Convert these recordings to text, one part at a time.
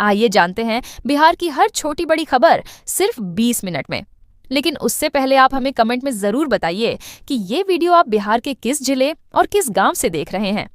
आइए जानते हैं बिहार की हर छोटी बड़ी खबर सिर्फ 20 मिनट में। लेकिन उससे पहले आप हमें कमेंट में जरूर बताइए कि ये वीडियो आप बिहार के किस जिले और किस गांव से देख रहे हैं।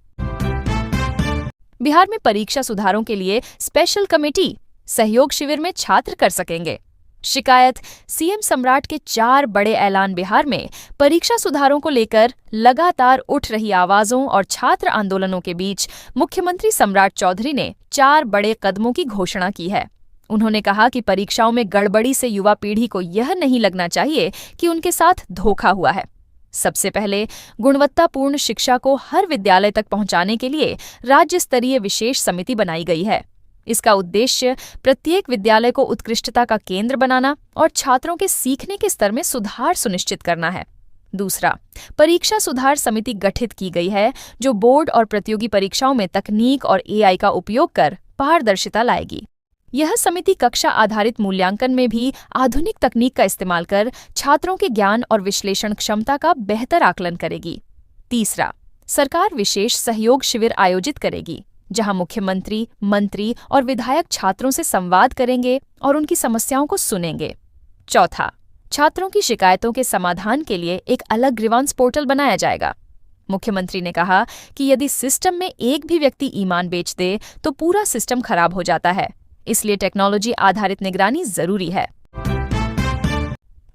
बिहार में परीक्षा सुधारों के लिए स्पेशल कमेटी, सहयोग शिविर में छात्र कर सकेंगे। शिकायत, सीएम सम्राट के 4 बड़े ऐलान। बिहार में परीक्षा सुधारों को लेकर लगातार उठ रही आवाजों और छात्र आंदोलनों के बीच मुख्यमंत्री सम्राट चौधरी ने 4 बड़े कदमों की घोषणा की है। उन्होंने कहा कि परीक्षाओं में गड़बड़ी से युवा पीढ़ी को यह नहीं लगना चाहिए कि उनके साथ धोखा हुआ है। सबसे पहले गुणवत्तापूर्ण शिक्षा को हर विद्यालय तक पहुंचाने के लिए राज्य स्तरीय विशेष समिति बनाई गई है। इसका उद्देश्य प्रत्येक विद्यालय को उत्कृष्टता का केंद्र बनाना और छात्रों के सीखने के स्तर में सुधार सुनिश्चित करना है। दूसरा, परीक्षा सुधार समिति गठित की गई है जो बोर्ड और प्रतियोगी परीक्षाओं में तकनीक और एआई का उपयोग कर पारदर्शिता लाएगी। यह समिति कक्षा आधारित मूल्यांकन में भी आधुनिक तकनीक का इस्तेमाल कर छात्रों के ज्ञान और विश्लेषण क्षमता का बेहतर आकलन करेगी। तीसरा, सरकार विशेष सहयोग शिविर आयोजित करेगी जहां मुख्यमंत्री, मंत्री और विधायक छात्रों से संवाद करेंगे और उनकी समस्याओं को सुनेंगे। चौथा, छात्रों की शिकायतों के समाधान के लिए एक अलग ग्रीवांस पोर्टल बनाया जाएगा। मुख्यमंत्री ने कहा कि यदि सिस्टम में एक भी व्यक्ति ईमान बेच दे तो पूरा सिस्टम खराब हो जाता है, इसलिए टेक्नोलॉजी आधारित निगरानी जरूरी है।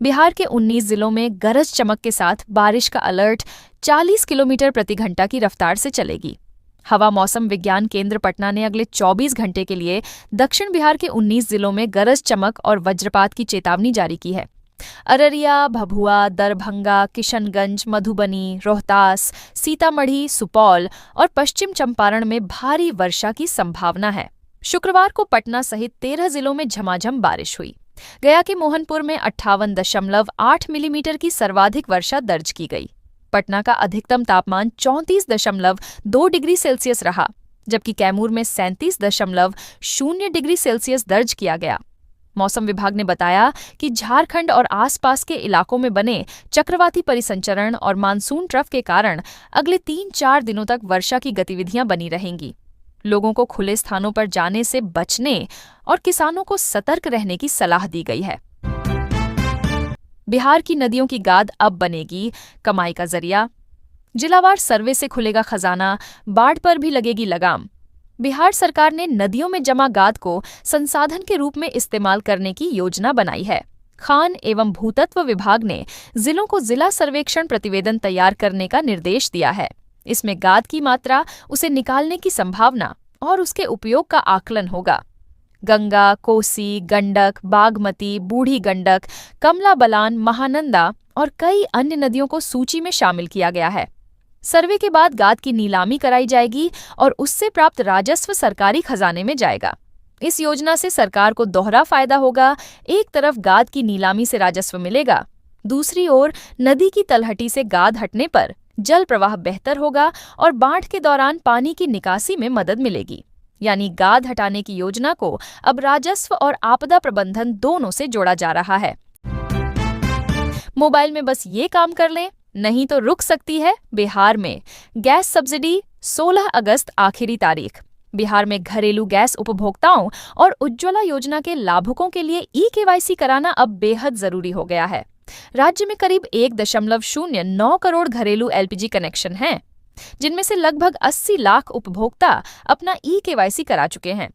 बिहार के 19 जिलों में गरज चमक के साथ बारिश का अलर्ट 40 किलोमीटर प्रति घंटा की रफ्तार से चलेगी। हवा मौसम विज्ञान केंद्र पटना ने अगले 24 घंटे के लिए दक्षिण बिहार के 19 जिलों में गरज चमक और वज्रपात की चेतावनी जारी की है। अररिया, भभुआ, दरभंगा, किशनगंज, मधुबनी, रोहतास, सीतामढ़ी, सुपौल और पश्चिम चंपारण में भारी वर्षा की संभावना है। शुक्रवार को पटना सहित 13 जिलों में झमाझम बारिश हुई। गया के मोहनपुर में 58.8 मिलीमीटर की सर्वाधिक वर्षा दर्ज की गई। पटना का अधिकतम तापमान 34.2 डिग्री सेल्सियस रहा, जबकि कैमूर में 37.0 डिग्री सेल्सियस दर्ज किया गया। मौसम विभाग ने बताया कि झारखंड और आसपास के इलाकों में बने चक्रवाती परिसंचरण और मानसून ट्रफ के कारण अगले 3-4 दिनों तक वर्षा की गतिविधियां बनी रहेंगी। लोगों को खुले स्थानों पर जाने से बचने और किसानों को सतर्क रहने की सलाह दी गई है। बिहार की नदियों की गाद अब बनेगी कमाई का जरिया। जिलावार सर्वे से खुलेगा खजाना, बाढ़ पर भी लगेगी लगाम। बिहार सरकार ने नदियों में जमा गाद को संसाधन के रूप में इस्तेमाल करने की योजना बनाई है। खान एवं भूतत्व विभाग ने जिलों को जिला सर्वेक्षण प्रतिवेदन तैयार करने का निर्देश दिया है। इसमें गाद की मात्रा, उसे निकालने की संभावना और उसके उपयोग का आकलन होगा। गंगा, कोसी, गंडक, बागमती, बूढ़ी गंडक, कमला बलान, महानंदा और कई अन्य नदियों को सूची में शामिल किया गया है। सर्वे के बाद गाद की नीलामी कराई जाएगी और उससे प्राप्त राजस्व सरकारी खजाने में जाएगा। इस योजना से सरकार को दोहरा फायदा होगा। एक तरफ गाद की नीलामी से राजस्व मिलेगा, दूसरी ओर नदी की तलहटी से गाद हटने पर जल प्रवाह बेहतर होगा और बाढ़ के दौरान पानी की निकासी में मदद मिलेगी। यानी गाद हटाने की योजना को अब राजस्व और आपदा प्रबंधन दोनों से जोड़ा जा रहा है। मोबाइल में बस ये काम कर लें, नहीं तो रुक सकती है बिहार में गैस सब्सिडी। 16 अगस्त आखिरी तारीख। बिहार में घरेलू गैस उपभोक्ताओं और उज्ज्वला योजना के लाभुकों के लिए ई-केवाईसी कराना अब बेहद जरूरी हो गया है। राज्य में करीब 1.09 करोड़ घरेलू एलपीजी कनेक्शन हैं, जिनमें से लगभग 80 लाख उपभोक्ता अपना ई-केवाईसी करा चुके हैं।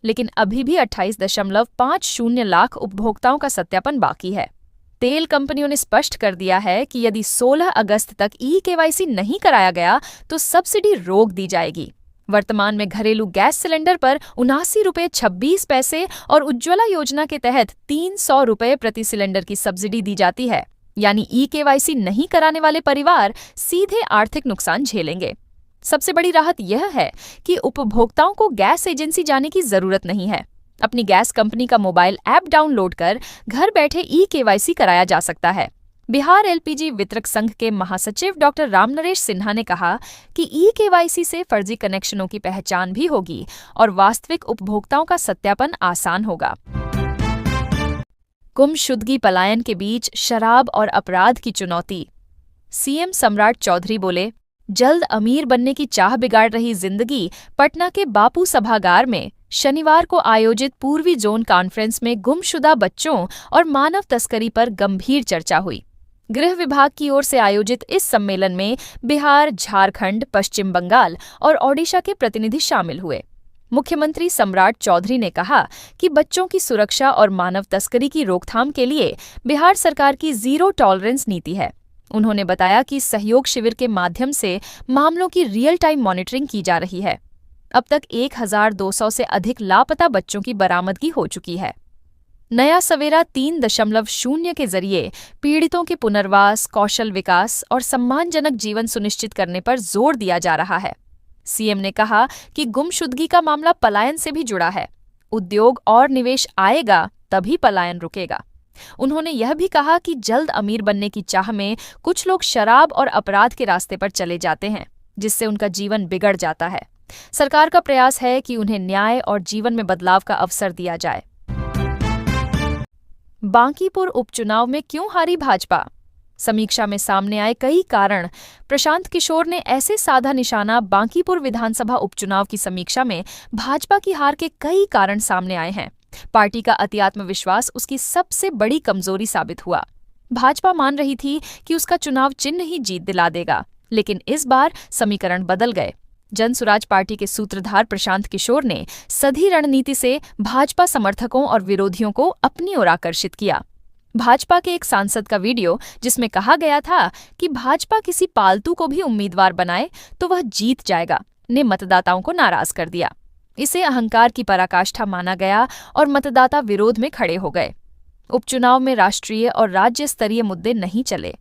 लेकिन अभी भी 28.50 लाख उपभोक्ताओं का सत्यापन बाकी है। तेल कंपनियों ने स्पष्ट कर दिया है कि यदि 16 अगस्त तक ई-केवाईसी नहीं कराया गया तो सब्सिडी रोक दी जाएगी। वर्तमान में घरेलू गैस सिलेंडर पर 79.26 रुपये और उज्ज्वला योजना के तहत 300 रुपये प्रति सिलेंडर की सब्सिडी दी जाती है। यानी ई-केवाईसी नहीं कराने वाले परिवार सीधे आर्थिक नुकसान झेलेंगे। सबसे बड़ी राहत यह है कि उपभोक्ताओं को गैस एजेंसी जाने की जरूरत नहीं है। अपनी गैस कंपनी का मोबाइल ऐप डाउनलोड कर घर बैठे ई-केवाईसी कराया जा सकता है। बिहार एलपीजी वितरक संघ के महासचिव डॉक्टर रामनरेश सिन्हा ने कहा कि ई-केवाईसी से फर्जी कनेक्शनों की पहचान भी होगी और वास्तविक उपभोक्ताओं का सत्यापन आसान होगा। गुमशुदगी पलायन के बीच शराब और अपराध की चुनौती। सीएम सम्राट चौधरी बोले, जल्द अमीर बनने की चाह बिगाड़ रही जिंदगी पटना के बापू सभागार में शनिवार को आयोजित पूर्वी जोन कॉन्फ्रेंस में गुमशुदा बच्चों और मानव तस्करी पर गंभीर चर्चा हुई। गृह विभाग की ओर से आयोजित इस सम्मेलन में बिहार, झारखंड, पश्चिम बंगाल और ओडिशा के प्रतिनिधि शामिल हुए। मुख्यमंत्री सम्राट चौधरी ने कहा कि बच्चों की सुरक्षा और मानव तस्करी की रोकथाम के लिए बिहार सरकार की जीरो टॉलरेंस नीति है। उन्होंने बताया कि सहयोग शिविर के माध्यम से मामलों की रियल टाइम मॉनिटरिंग की जा रही है। अब तक 1200 से अधिक लापता बच्चों की बरामदगी हो चुकी है। नया सवेरा 3.0 के जरिए पीड़ितों के पुनर्वास, कौशल विकास और सम्मानजनक जीवन सुनिश्चित करने पर जोर दिया जा रहा है। सीएम ने कहा कि गुमशुदगी का मामला पलायन से भी जुड़ा है। उद्योग और निवेश आएगा तभी पलायन रुकेगा। उन्होंने यह भी कहा कि जल्द अमीर बनने की चाह में कुछ लोग शराब और अपराध के रास्ते पर चले जाते हैं, जिससे उनका जीवन बिगड़ जाता है। सरकार का प्रयास है कि उन्हें न्याय और जीवन में बदलाव का अवसर दिया जाए। बांकीपुर उपचुनाव में क्यों हारी भाजपा? समीक्षा में सामने आए कई कारण। प्रशांत किशोर ने ऐसे साधा निशाना बांकीपुर विधानसभा उपचुनाव की समीक्षा में भाजपा की हार के कई कारण सामने आए हैं। पार्टी का अति आत्मविश्वास उसकी सबसे बड़ी कमजोरी साबित हुआ। भाजपा मान रही थी कि उसका चुनाव चिन्ह ही जीत दिला देगा, लेकिन इस बार समीकरण बदल गए। जनसुराज पार्टी के सूत्रधार प्रशांत किशोर ने सधी रणनीति से भाजपा समर्थकों और विरोधियों को अपनी ओर आकर्षित किया। भाजपा के एक सांसद का वीडियो जिसमें कहा गया था कि भाजपा किसी पालतू को भी उम्मीदवार बनाए तो वह जीत जाएगा, ने मतदाताओं को नाराज कर दिया। इसे अहंकार की पराकाष्ठा माना गया और मतदाता विरोध में खड़े हो गए। उपचुनाव में राष्ट्रीय और राज्य स्तरीय मुद्दे नहीं चले।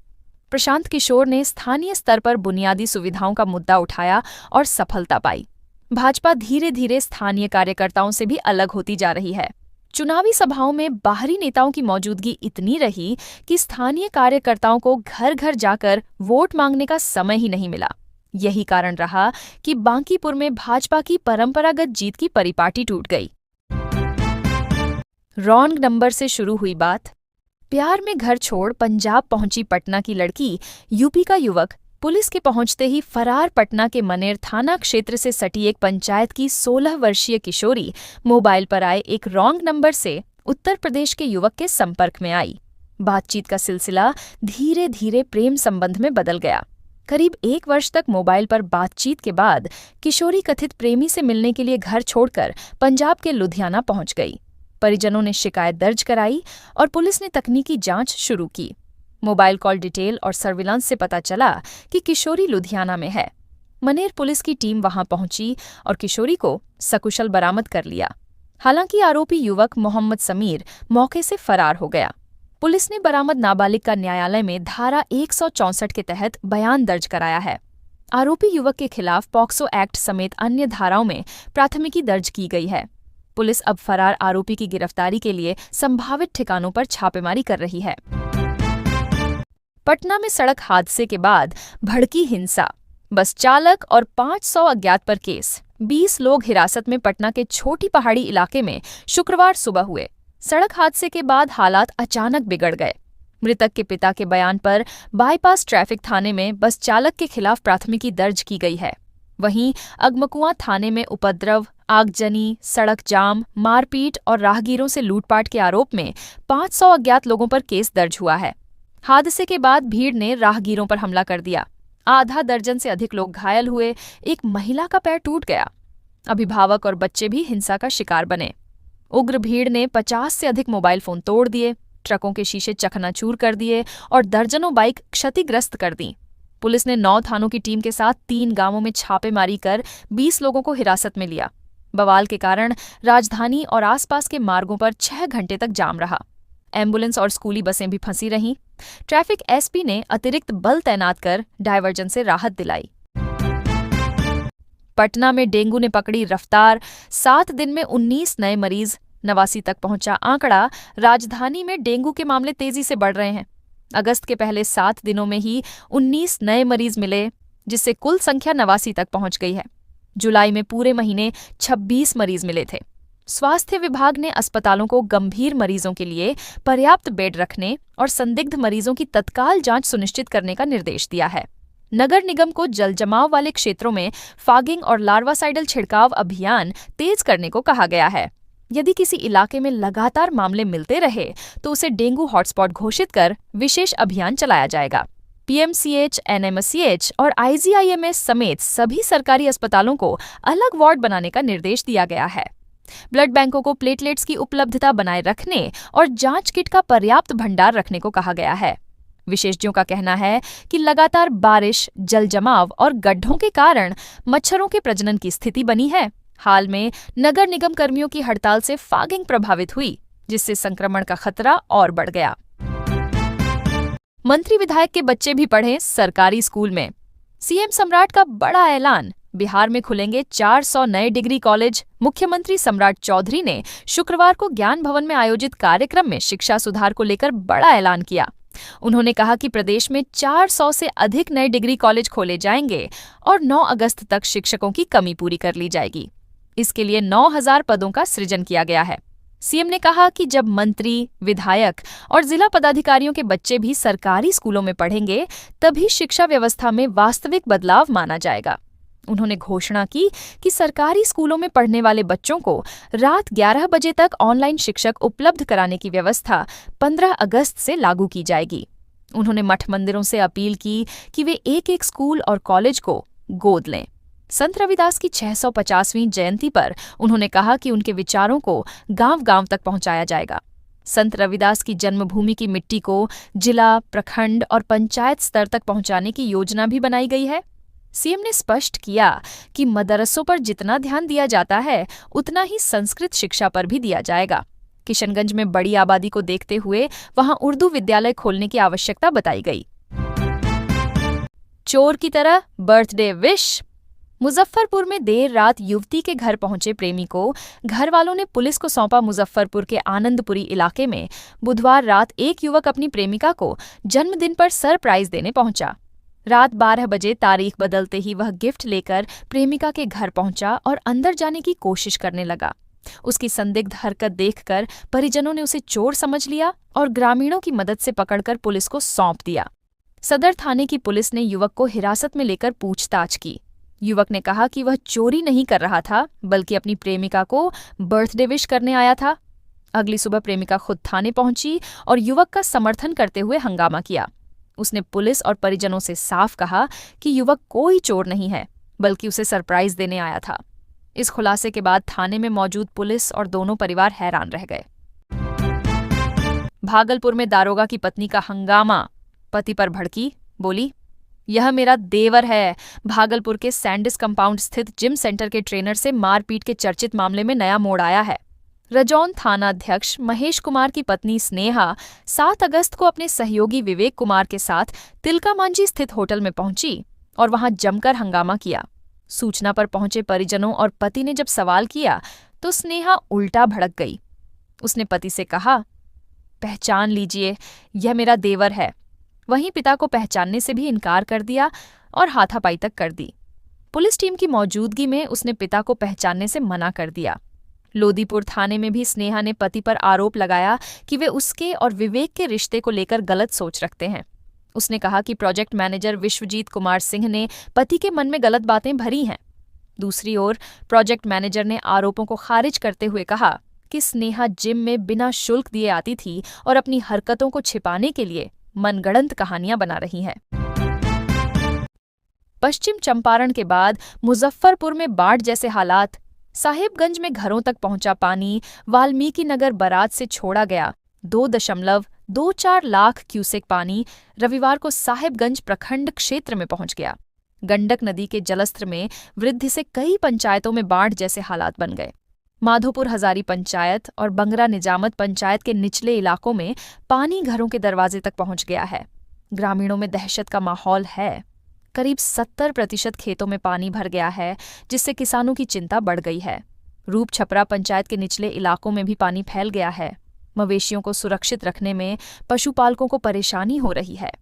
प्रशांत किशोर ने स्थानीय स्तर पर बुनियादी सुविधाओं का मुद्दा उठाया और सफलता पाई। भाजपा धीरे धीरे स्थानीय कार्यकर्ताओं से भी अलग होती जा रही है। चुनावी सभाओं में बाहरी नेताओं की मौजूदगी इतनी रही कि स्थानीय कार्यकर्ताओं को घर घर जाकर वोट मांगने का समय ही नहीं मिला। यही कारण रहा कि बांकीपुर में भाजपा की परंपरागत जीत की परिपाटी टूट गई। रॉन्ग नंबर से शुरू हुई बात। प्यार में घर छोड़ पंजाब पहुंची पटना की लड़की, यूपी का युवक, पुलिस के पहुंचते ही फरार पटना के मनेर थाना क्षेत्र से सटी एक पंचायत की 16 वर्षीय किशोरी मोबाइल पर आए एक रॉन्ग नंबर से उत्तर प्रदेश के युवक के संपर्क में आई। बातचीत का सिलसिला धीरे धीरे प्रेम संबंध में बदल गया। करीब 1 वर्ष तक मोबाइल पर बातचीत के बाद किशोरी कथित प्रेमी से मिलने के लिए घर छोड़कर पंजाब के लुधियाना पहुंच गई। परिजनों ने शिकायत दर्ज कराई और पुलिस ने तकनीकी जांच शुरू की। मोबाइल कॉल डिटेल और सर्विलांस से पता चला कि किशोरी लुधियाना में है। मनेर पुलिस की टीम वहां पहुंची और किशोरी को सकुशल बरामद कर लिया। हालांकि आरोपी युवक मोहम्मद समीर मौके से फरार हो गया। पुलिस ने बरामद नाबालिग का न्यायालय में धारा 164 के तहत बयान दर्ज कराया है। आरोपी युवक के खिलाफ पॉक्सो एक्ट समेत अन्य धाराओं में प्राथमिकी दर्ज की गई है। पुलिस अब फरार आरोपी की गिरफ्तारी के लिए संभावित ठिकानों पर छापेमारी कर रही है। पटना में सड़क हादसे के बाद भड़की हिंसा। बस चालक और 500 अज्ञात पर केस। 20 लोग हिरासत में पटना के छोटी पहाड़ी इलाके में शुक्रवार सुबह हुए। सड़क हादसे के बाद हालात अचानक बिगड़ गए। मृतक के पिता के बयान पर बाईपास ट्रैफिक थाने में बस चालक के खिलाफ प्राथमिकी दर्ज की गई है। वहीं अगमकुआं थाने में उपद्रव, आगजनी, सड़क जाम, मारपीट और राहगीरों से लूटपाट के आरोप में 500 अज्ञात लोगों पर केस दर्ज हुआ है। हादसे के बाद भीड़ ने राहगीरों पर हमला कर दिया। आधा दर्जन से अधिक लोग घायल हुए। एक महिला का पैर टूट गया। अभिभावक और बच्चे भी हिंसा का शिकार बने। उग्र भीड़ ने 50 से अधिक मोबाइल फोन तोड़ दिए, ट्रकों के शीशे चकनाचूर कर दिए और दर्जनों बाइक क्षतिग्रस्त कर दी। पुलिस ने 9 थानों की टीम के साथ 3 गांवों में छापेमारी कर 20 लोगों को हिरासत में लिया। बवाल के कारण राजधानी और आसपास के मार्गों पर 6 घंटे तक जाम रहा। एम्बुलेंस और स्कूली बसें भी फंसी रहीं। ट्रैफिक एसपी ने अतिरिक्त बल तैनात कर डायवर्जन से राहत दिलाई। पटना में डेंगू ने पकड़ी रफ्तार। 7 दिन में 19 नए मरीज, 89 तक पहुंचा आंकड़ा। राजधानी में डेंगू के मामले तेजी से बढ़ रहे हैं। अगस्त के पहले 7 दिनों में ही 19 नए मरीज मिले, जिससे कुल संख्या 89 तक पहुंच गई है। जुलाई में पूरे महीने 26 मरीज मिले थे। स्वास्थ्य विभाग ने अस्पतालों को गंभीर मरीजों के लिए पर्याप्त बेड रखने और संदिग्ध मरीजों की तत्काल जांच सुनिश्चित करने का निर्देश दिया है। नगर निगम को जल जमाव वाले क्षेत्रों में फॉगिंग और लार्वासाइडल छिड़काव अभियान तेज करने को कहा गया है। यदि किसी इलाके में लगातार मामले मिलते रहे तो उसे डेंगू हॉटस्पॉट घोषित कर विशेष अभियान चलाया जाएगा। पीएमसीएच, एनएमसीएच और आईजीआईएमएस समेत सभी सरकारी अस्पतालों को अलग वार्ड बनाने का निर्देश दिया गया है। ब्लड बैंकों को प्लेटलेट्स की उपलब्धता बनाए रखने और जांच किट का पर्याप्त भंडार रखने को कहा गया है। विशेषज्ञों का कहना है कि लगातार बारिश, जल जमाव और गड्ढों के कारण मच्छरों के प्रजनन की स्थिति बनी है। हाल में नगर निगम कर्मियों की हड़ताल से फॉगिंग प्रभावित हुई, जिससे संक्रमण का खतरा और बढ़ गया। मंत्री विधायक के बच्चे भी पढ़ें सरकारी स्कूल में। सीएम सम्राट का बड़ा ऐलान, बिहार में खुलेंगे 400 नए डिग्री कॉलेज। मुख्यमंत्री सम्राट चौधरी ने शुक्रवार को ज्ञान भवन में आयोजित कार्यक्रम में शिक्षा सुधार को लेकर बड़ा ऐलान किया। उन्होंने कहा कि प्रदेश में 400 से अधिक नए डिग्री कॉलेज खोले जाएंगे और 9 अगस्त तक शिक्षकों की कमी पूरी कर ली जाएगी। इसके लिए 9000 पदों का सृजन किया गया है। सीएम ने कहा कि जब मंत्री, विधायक और जिला पदाधिकारियों के बच्चे भी सरकारी स्कूलों में पढ़ेंगे, तभी शिक्षा व्यवस्था में वास्तविक बदलाव माना जाएगा। उन्होंने घोषणा की कि सरकारी स्कूलों में पढ़ने वाले बच्चों को रात 11 बजे तक ऑनलाइन शिक्षक उपलब्ध कराने की व्यवस्था 15 अगस्त से लागू की जाएगी। उन्होंने मठ मंदिरों से अपील की कि वे एक-एक स्कूल और कॉलेज को गोद लें। संत रविदास की 650वीं जयंती पर उन्होंने कहा कि उनके विचारों को गांव-गांव तक पहुंचाया जाएगा। संत रविदास की जन्मभूमि की मिट्टी को जिला, प्रखंड और पंचायत स्तर तक पहुंचाने की योजना भी बनाई गई है। सीएम ने स्पष्ट किया कि मदरसों पर जितना ध्यान दिया जाता है, उतना ही संस्कृत शिक्षा पर भी दिया जाएगा। किशनगंज में बड़ी आबादी को देखते हुए वहां उर्दू विद्यालय खोलने की आवश्यकता बताई गई। चोर की तरह बर्थडे विश। मुजफ्फरपुर में देर रात युवती के घर पहुंचे प्रेमी को घर वालों ने पुलिस को सौंपा। मुजफ्फरपुर के आनंदपुरी इलाके में बुधवार रात एक युवक अपनी प्रेमिका को जन्मदिन पर सरप्राइज देने पहुंचा। रात 12 बजे तारीख बदलते ही वह गिफ्ट लेकर प्रेमिका के घर पहुंचा और अंदर जाने की कोशिश करने लगा। उसकी संदिग्ध हरकत देखकर परिजनों ने उसे चोर समझ लिया और ग्रामीणों की मदद से पकड़कर पुलिस को सौंप दिया। सदर थाने की पुलिस ने युवक को हिरासत में लेकर पूछताछ की। युवक ने कहा कि वह चोरी नहीं कर रहा था, बल्कि अपनी प्रेमिका को बर्थडे विश करने आया था। अगली सुबह प्रेमिका खुद थाने पहुंची और युवक का समर्थन करते हुए हंगामा किया। उसने पुलिस और परिजनों से साफ कहा कि युवक कोई चोर नहीं है, बल्कि उसे सरप्राइज देने आया था। इस खुलासे के बाद थाने में मौजूद पुलिस और दोनों परिवार हैरान रह गए। भागलपुर में दारोगा की पत्नी का हंगामा, पति पर भड़की, बोली, यह मेरा देवर है। भागलपुर के सैंडिस कंपाउंड स्थित जिम सेंटर के ट्रेनर से मारपीट के चर्चित मामले में नया मोड़ आया है। रजौन थानाध्यक्ष महेश कुमार की पत्नी स्नेहा 7 अगस्त को अपने सहयोगी विवेक कुमार के साथ तिलका मांझी स्थित होटल में पहुंची और वहां जमकर हंगामा किया। सूचना पर पहुंचे परिजनों और पति ने जब सवाल किया तो स्नेहा उल्टा भड़क गई। उसने पति से कहा, पहचान लीजिए, यह मेरा देवर है। वहीं पिता को पहचानने से भी इनकार कर दिया और हाथापाई तक कर दी। पुलिस टीम की मौजूदगी में उसने पिता को पहचानने से मना कर दिया। लोदीपुर थाने में भी स्नेहा ने पति पर आरोप लगाया कि वे उसके और विवेक के रिश्ते को लेकर गलत सोच रखते हैं। उसने कहा कि प्रोजेक्ट मैनेजर विश्वजीत कुमार सिंह ने पति के मन में गलत बातें भरी हैं। दूसरी ओर प्रोजेक्ट मैनेजर ने आरोपों को खारिज करते हुए कहा कि स्नेहा जिम में बिना शुल्क दिए आती थी और अपनी हरकतों को छिपाने के लिए मनगढ़ंत कहानियां बना रही हैं। पश्चिम चंपारण के बाद मुजफ्फरपुर में बाढ़ जैसे हालात। साहिबगंज में घरों तक पहुंचा पानी। वाल्मीकि नगर बराज से छोड़ा गया 2.24 लाख क्यूसेक पानी रविवार को साहिबगंज प्रखंड क्षेत्र में पहुंच गया। गंडक नदी के जलस्तर में वृद्धि से कई पंचायतों में बाढ़ जैसे हालात बन गए। माधोपुर हजारी पंचायत और बंगरा निजामत पंचायत के निचले इलाकों में पानी घरों के दरवाजे तक पहुंच गया है। ग्रामीणों में दहशत का माहौल है। करीब 70% खेतों में पानी भर गया है, जिससे किसानों की चिंता बढ़ गई है। रूप छपरा पंचायत के निचले इलाकों में भी पानी फैल गया है। मवेशियों को सुरक्षित रखने में पशुपालकों को परेशानी हो रही है।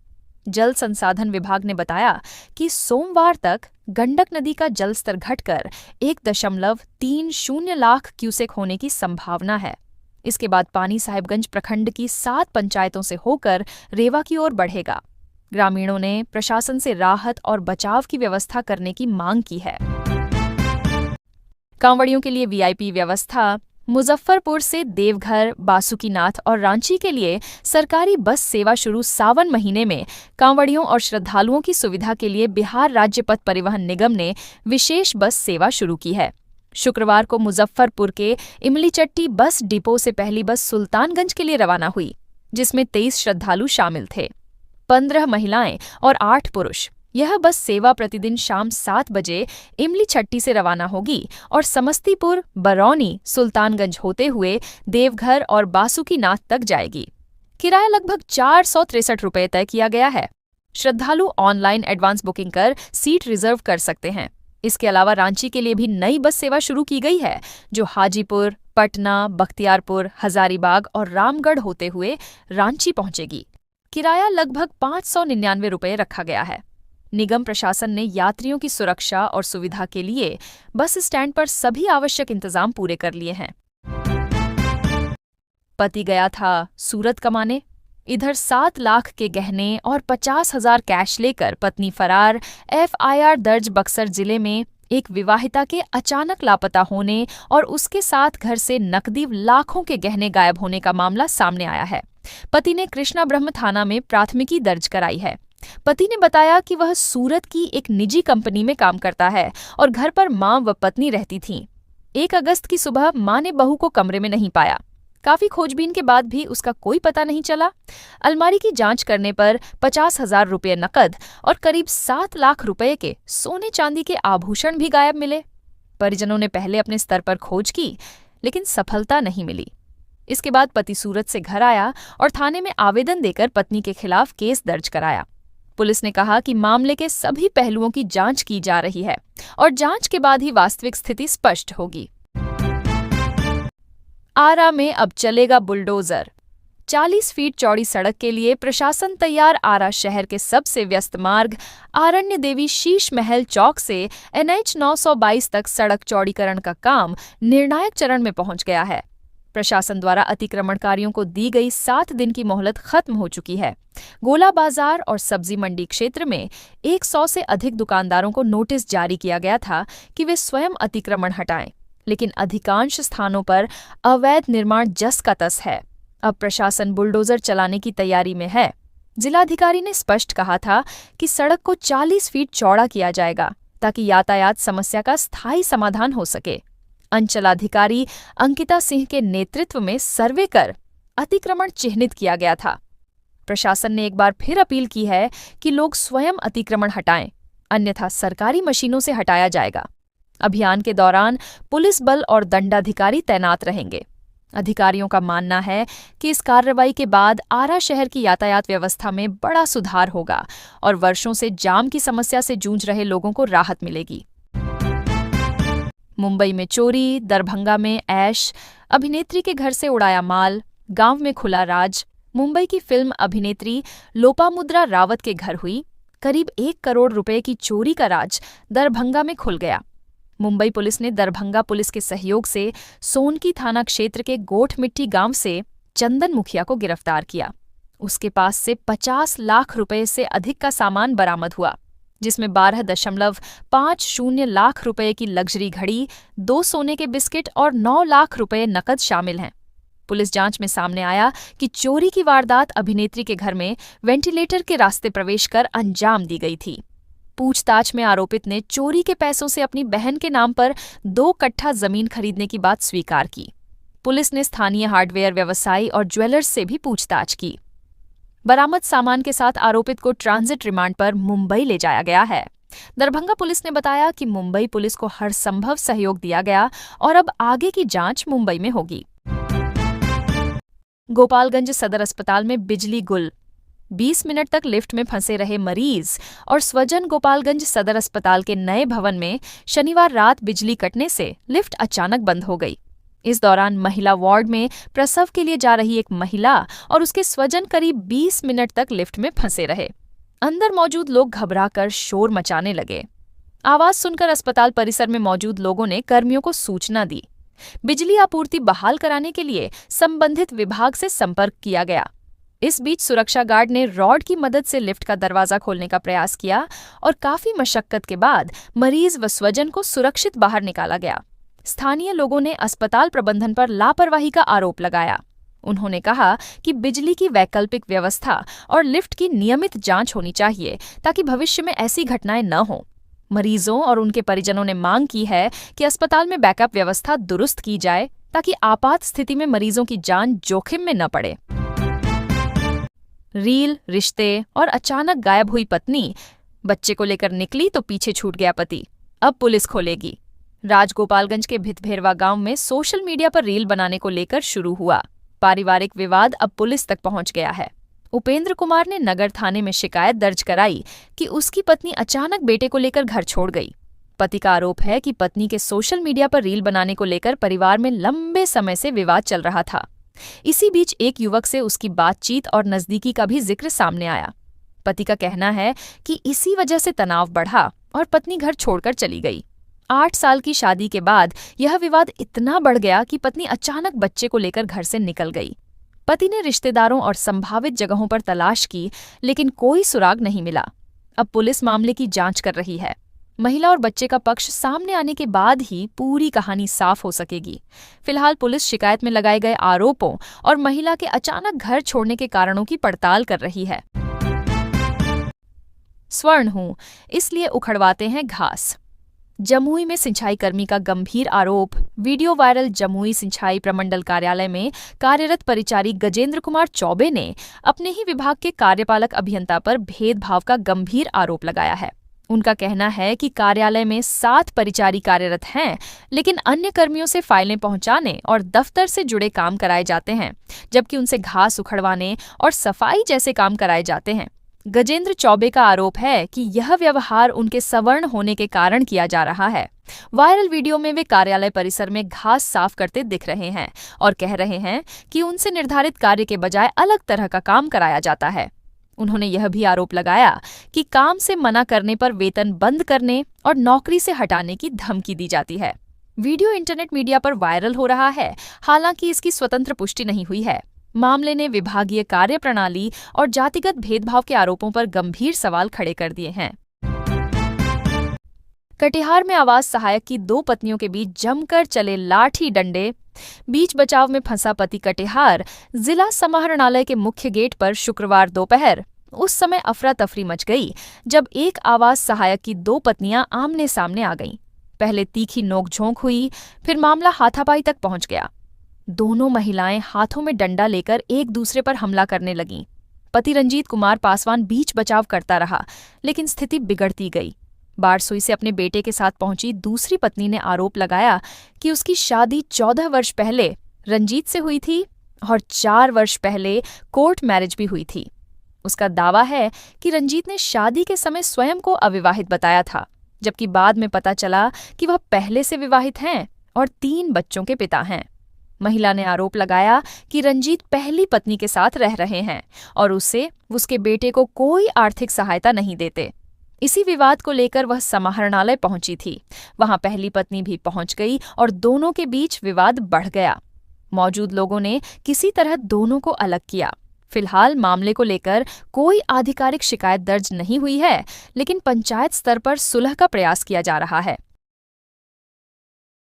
जल संसाधन विभाग ने बताया कि सोमवार तक गंडक नदी का जलस्तर घटकर 1.30 लाख क्यूसेक होने की संभावना है। इसके बाद पानी साहिबगंज प्रखंड की 7 पंचायतों से होकर रेवा की ओर बढ़ेगा। ग्रामीणों ने प्रशासन से राहत और बचाव की व्यवस्था करने की मांग की है। कांवड़ियों के लिए वीआईपी व्यवस्था। मुजफ्फरपुर से देवघर, बासुकीनाथ और रांची के लिए सरकारी बस सेवा शुरू। सावन महीने में कांवड़ियों और श्रद्धालुओं की सुविधा के लिए बिहार राज्य पथ परिवहन निगम ने विशेष बस सेवा शुरू की है। शुक्रवार को मुजफ्फरपुर के इमलीचट्टी बस डिपो से पहली बस सुल्तानगंज के लिए रवाना हुई, जिसमें 23 श्रद्धालु शामिल थे, 15 महिलाएं और 8 पुरुष। यह बस सेवा प्रतिदिन शाम 7 बजे इमलीचट्टी से रवाना होगी और समस्तीपुर, बरौनी, सुल्तानगंज होते हुए देवघर और बासुकीनाथ तक जाएगी। किराया लगभग 463 रुपये तय किया गया है। श्रद्धालु ऑनलाइन एडवांस बुकिंग कर सीट रिजर्व कर सकते हैं। इसके अलावा रांची के लिए भी नई बस सेवा शुरू की गई है, जो हाजीपुर, पटना, बख्तियारपुर, हजारीबाग और रामगढ़ होते हुए रांची पहुंचेगी। किराया लगभग 599 रुपये रखा गया है। निगम प्रशासन ने यात्रियों की सुरक्षा और सुविधा के लिए बस स्टैंड पर सभी आवश्यक इंतजाम पूरे कर लिए हैं। पति गया था सूरत कमाने। इधर 7 लाख के गहने और 50,000 कैश लेकर पत्नी फरार। एफआईआर दर्ज बक्सर जिले में एक विवाहिता के अचानक लापता होने और उसके साथ घर से नकदी लाखों के गहने गायब होने का मामला सामने आया है। पति ने कृष्णा ब्रह्म थाना में प्राथमिकी दर्ज कराई है। पति ने बताया कि वह सूरत की एक निजी कंपनी में काम करता है और घर पर मां व पत्नी रहती थीं। 1 अगस्त की सुबह मां ने बहू को कमरे में नहीं पाया। काफी खोजबीन के बाद भी उसका कोई पता नहीं चला। अलमारी की जांच करने पर 50,000 रुपये नकद और करीब 7 लाख रुपए के सोने चांदी के आभूषण भी गायब मिले। परिजनों ने पहले अपने स्तर पर खोज की, लेकिन सफलता नहीं मिली। इसके बाद पति सूरत से घर आया और थाने में आवेदन देकर पत्नी के खिलाफ केस दर्ज कराया। पुलिस ने कहा कि मामले के सभी पहलुओं की जांच की जा रही है और जांच के बाद ही वास्तविक स्थिति स्पष्ट होगी। आरा में अब चलेगा बुलडोजर। 40 फीट चौड़ी सड़क के लिए प्रशासन तैयार। आरा शहर के सबसे व्यस्त मार्ग आरण्य देवी शीश महल चौक से NH 922 तक सड़क चौड़ीकरण का काम निर्णायक चरण में पहुंच गया है। प्रशासन द्वारा अतिक्रमणकारियों को दी गई 7 दिन की मोहलत खत्म हो चुकी है। गोला बाजार और सब्जी मंडी क्षेत्र में 100 से अधिक दुकानदारों को नोटिस जारी किया गया था कि वे स्वयं अतिक्रमण हटाएं, लेकिन अधिकांश स्थानों पर अवैध निर्माण जस का तस है। अब प्रशासन बुलडोजर चलाने की तैयारी में है। जिलाधिकारी ने स्पष्ट कहा था कि सड़क को 40 फीट चौड़ा किया जाएगा ताकि यातायात समस्या का स्थायी समाधान हो सके। अंचलाधिकारी अंकिता सिंह के नेतृत्व में सर्वे कर अतिक्रमण चिह्नित किया गया था। प्रशासन ने एक बार फिर अपील की है कि लोग स्वयं अतिक्रमण हटाएं, अन्यथा सरकारी मशीनों से हटाया जाएगा। अभियान के दौरान पुलिस बल और दंडाधिकारी तैनात रहेंगे। अधिकारियों का मानना है कि इस कार्रवाई के बाद आरा शहर की यातायात व्यवस्था में बड़ा सुधार होगा और वर्षों से जाम की समस्या से जूझ रहे लोगों को राहत मिलेगी। मुंबई में चोरी, दरभंगा में ऐश, अभिनेत्री के घर से उड़ाया माल, गांव में खुला राज। मुंबई की फिल्म अभिनेत्री लोपामुद्रा रावत के घर हुई करीब 1 करोड़ रुपए की चोरी का राज दरभंगा में खुल गया। मुंबई पुलिस ने दरभंगा पुलिस के सहयोग से सोनकी थाना क्षेत्र के गोठमिट्टी गांव से चंदन मुखिया को गिरफ्तार किया। उसके पास से 50 लाख रुपए से अधिक का सामान बरामद हुआ, जिसमें 12.50 लाख रुपए की लग्जरी घड़ी, 2 सोने के बिस्किट और 9 लाख रुपए नकद शामिल हैं। पुलिस जांच में सामने आया कि चोरी की वारदात अभिनेत्री के घर में वेंटिलेटर के रास्ते प्रवेश कर अंजाम दी गई थी। पूछताछ में आरोपित ने चोरी के पैसों से अपनी बहन के नाम पर 2 कट्ठा जमीन खरीदने की बात स्वीकार की। पुलिस ने स्थानीय हार्डवेयर व्यवसायी और ज्वेलर्स से भी पूछताछ की। बरामद सामान के साथ आरोपित को ट्रांजिट रिमांड पर मुंबई ले जाया गया है। दरभंगा पुलिस ने बताया कि मुंबई पुलिस को हर संभव सहयोग दिया गया और अब आगे की जांच मुंबई में होगी। गोपालगंज सदर अस्पताल में बिजली गुल। 20 मिनट तक लिफ्ट में फंसे रहे मरीज और स्वजन। गोपालगंज सदर अस्पताल के नए भवन में शनिवार रात बिजली कटने से लिफ्ट अचानक बंद हो गई। इस दौरान महिला वार्ड में प्रसव के लिए जा रही एक महिला और उसके स्वजन करीब 20 मिनट तक लिफ्ट में फंसे रहे। अंदर मौजूद लोग घबराकर शोर मचाने लगे। आवाज सुनकर अस्पताल परिसर में मौजूद लोगों ने कर्मियों को सूचना दी। बिजली आपूर्ति बहाल कराने के लिए संबंधित विभाग से संपर्क किया गया। इस बीच सुरक्षा गार्ड ने रॉड की मदद से लिफ्ट का दरवाजा खोलने का प्रयास किया और काफी मशक्कत के बाद मरीज व स्वजन को सुरक्षित बाहर निकाला गया। स्थानीय लोगों ने अस्पताल प्रबंधन पर लापरवाही का आरोप लगाया। उन्होंने कहा कि बिजली की वैकल्पिक व्यवस्था और लिफ्ट की नियमित जांच होनी चाहिए ताकि भविष्य में ऐसी घटनाएं न हों। मरीजों और उनके परिजनों ने मांग की है कि अस्पताल में बैकअप व्यवस्था दुरुस्त की जाए ताकि आपात स्थिति में मरीजों की जान जोखिम में न पड़े। रील, रिश्ते और अचानक गायब हुई पत्नी, बच्चे को लेकर निकली तो पीछे छूट गया पति, अब पुलिस खोलेगी। राजगोपालगंज के भितभेरवा गांव में सोशल मीडिया पर रील बनाने को लेकर शुरू हुआ पारिवारिक विवाद अब पुलिस तक पहुंच गया है। उपेंद्र कुमार ने नगर थाने में शिकायत दर्ज कराई कि उसकी पत्नी अचानक बेटे को लेकर घर छोड़ गई। पति का आरोप है कि पत्नी के सोशल मीडिया पर रील बनाने को लेकर परिवार में लंबे समय से विवाद चल रहा था। इसी बीच एक युवक से उसकी बातचीत और नजदीकी का भी जिक्र सामने आया। पति का कहना है कि इसी वजह से तनाव बढ़ा और पत्नी घर छोड़कर चली गई। 8 साल की शादी के बाद यह विवाद इतना बढ़ गया कि पत्नी अचानक बच्चे को लेकर घर से निकल गई। पति ने रिश्तेदारों और संभावित जगहों पर तलाश की, लेकिन कोई सुराग नहीं मिला। अब पुलिस मामले की जांच कर रही है। महिला और बच्चे का पक्ष सामने आने के बाद ही पूरी कहानी साफ हो सकेगी। फिलहाल पुलिस शिकायत में लगाए गए आरोपों और महिला के अचानक घर छोड़ने के कारणों की पड़ताल कर रही है। स्वर्ण हूं, इसलिए उखड़वाते हैं घास। जमुई में सिंचाई कर्मी का गंभीर आरोप। Video viral. जमुई सिंचाई प्रमंडल कार्यालय में कार्यरत परिचारी गजेंद्र कुमार चौबे ने अपने ही विभाग के कार्यपालक अभियंता पर भेदभाव का गंभीर आरोप लगाया है। उनका कहना है कि कार्यालय में 7 परिचारी कार्यरत हैं, लेकिन अन्य कर्मियों से फाइलें पहुंचाने और दफ्तर से जुड़े काम कराए जाते हैं, जबकि उनसे घास उखड़वाने और सफाई जैसे काम कराए जाते हैं। गजेंद्र चौबे का आरोप है कि यह व्यवहार उनके सवर्ण होने के कारण किया जा रहा है। वायरल वीडियो में वे कार्यालय परिसर में घास साफ करते दिख रहे हैं और कह रहे हैं कि उनसे निर्धारित कार्य के बजाय अलग तरह का काम कराया जाता है। उन्होंने यह भी आरोप लगाया कि काम से मना करने पर वेतन बंद करने और नौकरी से हटाने की धमकी दी जाती है। वीडियो इंटरनेट मीडिया पर वायरल हो रहा है, हालांकि इसकी स्वतंत्र पुष्टि नहीं हुई है। मामले ने विभागीय कार्यप्रणाली और जातिगत भेदभाव के आरोपों पर गंभीर सवाल खड़े कर दिए हैं। कटिहार में आवास सहायक की 2 पत्नियों के बीच जमकर चले लाठी डंडे। बीच बचाव में फंसा पति कटिहार जिला समाहरणालय के मुख्य गेट पर शुक्रवार दोपहर उस समय अफरा तफरी मच गई जब एक आवास सहायक की 2 पत्नियां आमने सामने आ गईं। पहले तीखी नोकझोंक हुई, फिर मामला हाथापाई तक पहुंच गया। दोनों महिलाएं हाथों में डंडा लेकर एक दूसरे पर हमला करने लगीं। पति रंजीत कुमार पासवान बीच बचाव करता रहा, लेकिन स्थिति बिगड़ती गई। बारसोई से अपने बेटे के साथ पहुंची दूसरी पत्नी ने आरोप लगाया कि उसकी शादी 14 वर्ष पहले रंजीत से हुई थी और 4 वर्ष पहले कोर्ट मैरिज भी हुई थी। उसका दावा है कि रंजीत ने शादी के समय स्वयं को अविवाहित बताया था, जबकि बाद में पता चला कि वह पहले से विवाहित हैं और 3 बच्चों के पिता हैं। महिला ने आरोप लगाया कि रंजीत पहली पत्नी के साथ रह रहे हैं और उसके बेटे को कोई आर्थिक सहायता नहीं देते। इसी विवाद को लेकर वह समाहरणालय पहुंची थी। वहां पहली पत्नी भी पहुंच गई और दोनों के बीच विवाद बढ़ गया। मौजूद लोगों ने किसी तरह दोनों को अलग किया। फिलहाल मामले को लेकर कोई आधिकारिक शिकायत दर्ज नहीं हुई है, लेकिन पंचायत स्तर पर सुलह का प्रयास किया जा रहा है।